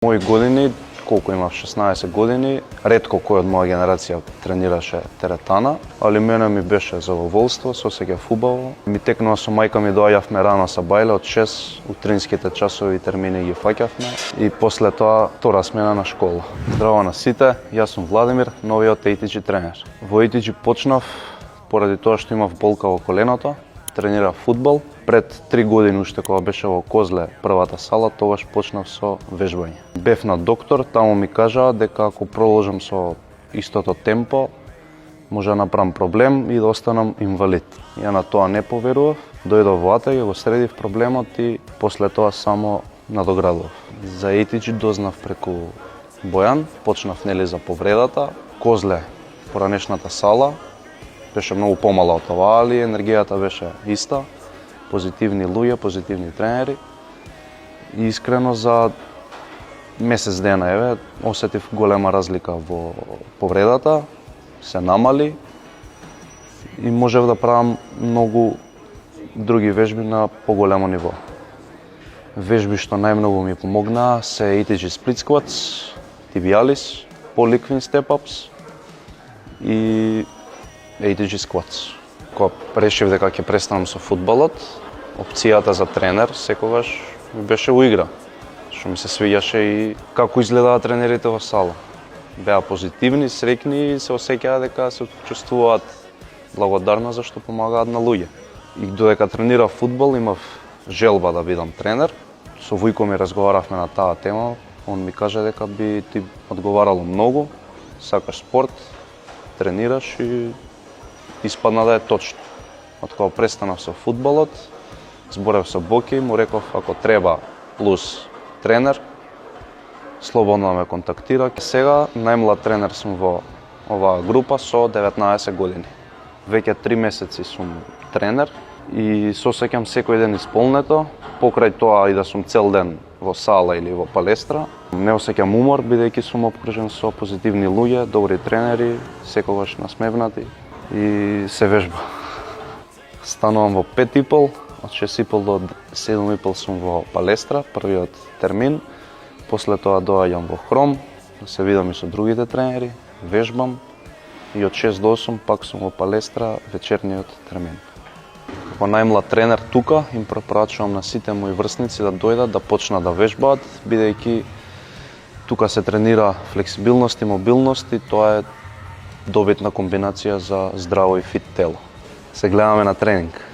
Мои години, колку имав 16 години, ретко кој од моја генерација тренираше теретана, али мене ми беше задоволство, се осеќав убаво. Ми текнува со мајка ми, доаѓавме рано са бајле, од 6 утринските часови и термини ги фаќавме и после тоа втора смена на школа. Здраво на сите, јас сум Владимир, новиот ATG тренер. Во ATG почнав поради тоа што имав болка во коленото, тренирав фудбал. Пред 3 години уште кога беше во Козле првата сала, тогаш почнав со вежбање. Бев на доктор, таму ми кажаа дека ако продолжам со истото темпо, може да направам проблем и да останам инвалид. Ја на тоа не поверував, дојдов во АТГ, го средив проблемот и после тоа само надоградував. За ATG дознав преку Бојан, почнав за повредата. Козле, поранешната сала, беше многу помала од ова, али енергијата беше иста. Позитивни луѓе, позитивни тренери. И искрено за месец дена осетив голема разлика во повредата, се намали и можев да правам многу други вежби на поголемо ниво. Вежби што најмногу ми помогнаа се ATG split squats, tibialis, polyquin step-ups и ATG squats. Кога решив дека ќе престанам со фудбалот, опцијата за тренер секогаш ми беше у игра, што ми се свиѓаше и како изгледаат тренерите во сала. Беа позитивни, среќни и се осеќаа дека се чувствуваат благодарна зашто помагаат на луѓе. И додека тренирав фудбал, имав желба да бидам тренер. Со Вујко ми разговаравме на таа тема, он ми кажа дека би ти одговарало многу, сакаш спорт, тренираш и испадна да е точно. Од кога престанав со фудбалот, зборев со Боки и му реков ако треба плюс тренер, слободно да ме контактира. Сега најмлад тренер сум во оваа група со 19 години. Веќе 3 месеци сум тренер и се осеќам секој ден исполнето, покрај тоа и да сум цел ден во сала или во палестра. Не осеќам умор бидејќи сум опкружен со позитивни луѓе, добри тренери, секогаш насмевнати и се вежба. Станувам во 5:30, од 6:30 до 7:30 сум во палестра, првиот термин. После тоа доаѓам во Хром, да се видам и со другите тренери, вежбам и од 6 до 8 пак сум во палестра, вечерниот термин. Како најмлад тренер тука им препорачувам на сите мои врсници да дојдат да почнат да вежбаат, бидејќи тука се тренира флексибилност и мобилност и тоа е добитна комбинација за здраво и фит тело. Се гледаме на тренинг.